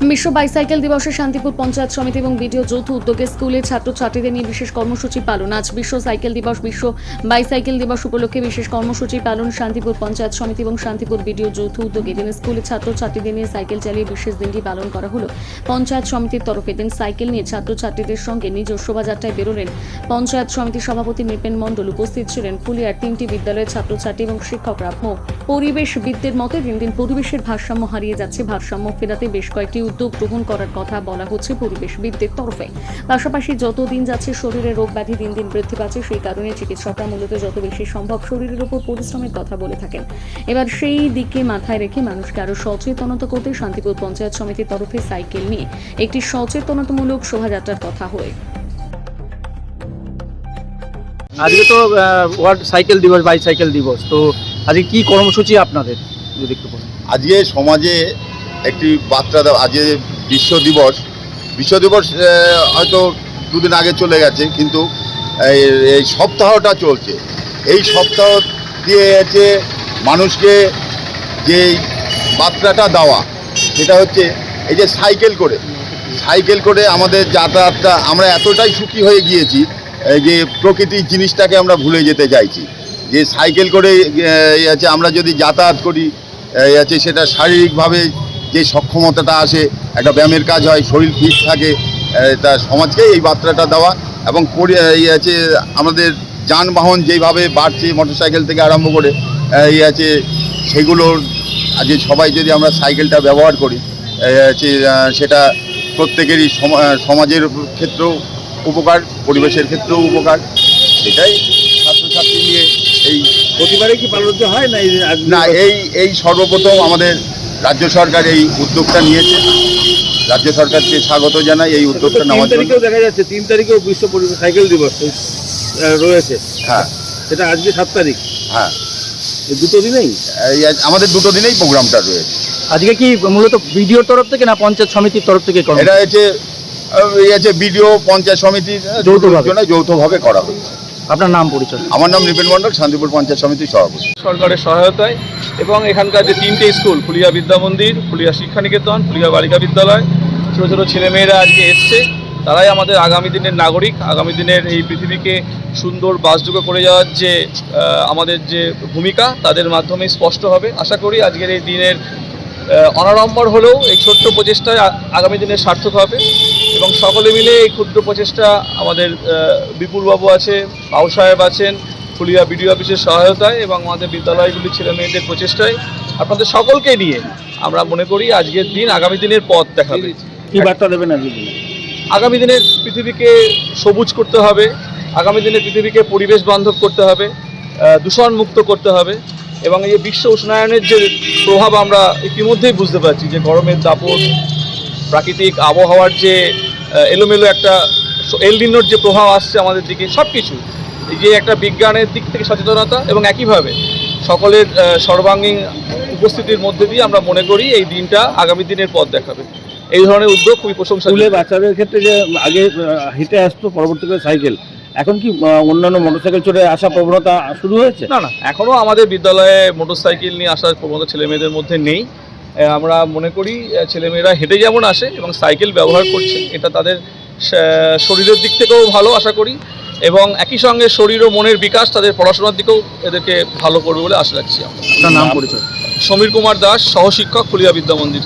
বিশ্ব বাইসাইকেল দিবসে শান্তিপুর পঞ্চায়েত সমিতি এবং বিডিও যৌথ উদ্যোগে স্কুলের ছাত্রছাত্রীদের নিয়ে বিশেষ কর্মসূচি পালন। আজ বিশ্ব সাইকেল দিবস। বিশ্ব বাইসাইকেল দিবস উপলক্ষে বিশেষ কর্মসূচি পালন শান্তিপুর পঞ্চায়েত সমিতি এবং শান্তিপুর বিডিও যৌথ উদ্যোগে। দিনে স্কুলের ছাত্রছাত্রীদের নিয়ে সাইকেল চালিয়ে বিশেষ দিনটি পালন করা হলো। পঞ্চায়েত সমিতির তরফে দিন সাইকেল নিয়ে ছাত্রছাত্রীদের সঙ্গে নিজ শোভাযাত্রায় বেরোলেন পঞ্চায়েত সমিতির সভাপতি নৃপেন মণ্ডল। উপস্থিত ছিলেন ফুলিয়ার 3টি বিদ্যালয়ের ছাত্রছাত্রী এবং শিক্ষকরা। পরিবেশবিদদের মতে দিন দিন পরিবেশের ভারসাম্য হারিয়ে যাচ্ছে। ভারসাম্য ফেরাতে বেশ কয়েকটি উদ্যোগ গ্রহণ করার কথা বলা হচ্ছে পরিবেশবিদদের তরফে। পাশাপাশি যত দিন যাচ্ছে শরীরে রোগ ব্যাধি দিন দিন বৃদ্ধি পাচ্ছে, সেই কারণে চিকিৎসকরা মূলত যত বেশি সম্ভব শরীরের উপর পরিশ্রমের কথা বলে থাকেন। এবার সেই দিকে মাথায় রেখে মানুষকে আরো সচেতনতা করতে শান্তিপুর পঞ্চায়েত সমিতির তরফে সাইকেল নিয়ে একটি সচেতনতামূলক শোভাযাত্রার কথা হয়। আজকে তো ওয়ার্ল্ড সাইকেল দিবস, বাইসাইকেল দিবস, তো আজকে কি কর্মসূচি আপনাদের যদি একটু বলেন। আজকে সমাজে একটি বার্তা দেওয়া। আজকে বিশ্ব দিবস হয়তো দুদিন আগে চলে গেছে, কিন্তু এই সপ্তাহটা চলছে। এই সপ্তাহ দিয়ে হচ্ছে মানুষকে যে বার্তাটা দেওয়া, সেটা হচ্ছে এই যে সাইকেল করে আমাদের যাতায়াতটা, আমরা এতটাই সুখী হয়ে গিয়েছি যে প্রকৃতির জিনিসটাকে আমরা ভুলে যেতে চাইছি। যে সাইকেল করে আছে আমরা যদি যাতায়াত করি আছে, সেটা শারীরিকভাবে যে সক্ষমতাটা আসে, একটা ব্যায়ামের কাজ হয়, শরীর ফিট থাকে। তা সমাজকে এই বার্তাটা দেওয়া এবং আছে আমাদের যানবাহন যেইভাবে বাড়ছে, মোটরসাইকেল থেকে আরম্ভ করে আছে, সেগুলোর আজকে সবাই যদি আমরা সাইকেলটা ব্যবহার করি আছে, সেটা প্রত্যেকেরই সমাজের ক্ষেত্রেও উপকার, পরিবেশের ক্ষেত্রেও উপকার। এটাই ছাত্রছাত্রী নিয়ে এই প্রতিবারে কি পালন হয় না, এই সর্বপ্রথম আমাদের রাজ্য সরকার এই উদ্যোগটা নিয়েছে। রাজ্য সরকারকে স্বাগত জানাই এই উদ্যোগটা নেওয়ার জন্য। দেখা যাচ্ছে 3 তারিখেও বিশ্ব সাইকেল দিবস রয়েছে। হ্যাঁ, সেটা আজকে 7 তারিখ। হ্যাঁ, দুটো দিনেই আমাদের দুটো দিনেই প্রোগ্রামটা রয়েছে। আজকে কি মূলত বিডিওর তরফ থেকে না পঞ্চায়েত সমিতির তরফ থেকে? এটা হচ্ছে বিডিও পঞ্চায়েত সমিতির যৌথভাবে করা হয়েছে। আপনার নাম পরিচয়? আমার নাম নৃপেন মণ্ডল, শান্তিপুর পঞ্চায়েত সমিতির সভাপতি। সরকারের সহায়তায় এবং এখানকার যে 3টে স্কুল, ফুলিয়া বিদ্যা মন্দির, ফুলিয়া শিক্ষানিকেতন, ফুলিয়া বালিকা বিদ্যালয়, ছোটো ছোটো ছেলেমেয়েরা আজকে এসছে। তারাই আমাদের আগামী দিনের নাগরিক। আগামী দিনের এই পৃথিবীকে সুন্দর বাসযোগ্য করে যাওয়ার যে আমাদের যে ভূমিকা, তাদের মাধ্যমে স্পষ্ট হবে। আশা করি আজকের এই দিনের অনাড়ম্বর হলেও এই ছোট্ট প্রচেষ্টায় আগামী দিনে সার্থক হবে এবং সকলে মিলে এই ক্ষুদ্র প্রচেষ্টা, আমাদের বিপুলবাবু আছে, বাউ সাহেব আছেন, ফুলিয়া বিডিও অফিসের সহায়তায় এবং আমাদের বিদ্যালয়গুলির ছেলে মেয়েদের প্রচেষ্টায়, আপনাদের সকলকে নিয়ে আমরা মনে করি আজকের দিন আগামী দিনের পথ দেখাবে। কি বার্তা দেবেন আজকে? আগামী দিনের পৃথিবীকে সবুজ করতে হবে, আগামী দিনের পৃথিবীকে পরিবেশ বান্ধব করতে হবে, দূষণ মুক্ত করতে হবে এবং এই বিশ্ব উষ্ণায়নের যে প্রভাব আমরা ইতিমধ্যেই বুঝতে পারছি, যে গরমের দাপট, প্রাকৃতিক আবহাওয়ার যে এলোমেলো একটা এল নিনোর যে প্রভাব আসছে আমাদের দিকে, সব কিছু এই যে একটা বিজ্ঞানের দিক থেকে সচেতনতা এবং একইভাবে সকলের সর্বাঙ্গীন উপস্থিতির মধ্যে দিয়ে আমরা মনে করি এই দিনটা আগামী দিনের পথ দেখাবে। এই ধরনের উদ্যোগ খুবই প্রশংসা। স্কুলে বাচ্চাদের ক্ষেত্রে যে আগে হেঁটে আসতো, পরবর্তীকালে সাইকেল, এখন কি অন্যান্য মোটরসাইকেল চড়ে আসা প্রবণতা শুরু হয়েছে? না, এখনও আমাদের বিদ্যালয়ে মোটরসাইকেল নিয়ে আসার প্রবণতা ছেলেমেয়েদের মধ্যে নেই। আমরা মনে করি ছেলেমেয়েরা হেঁটে যেমন আসে এবং সাইকেল ব্যবহার করছে, এটা তাদের শরীরের দিক থেকেও ভালো আশা করি এবং একই সঙ্গে শরীর ও মনের বিকাশ, তাদের পড়াশোনার দিকেও এদেরকে ভালো করবে বলে আশা রাখছি। আমরা। আপনার নাম পরিচয়? সমীর কুমার দাস, সহশিক্ষক, ফুলিয়া বিদ্যা মন্দির।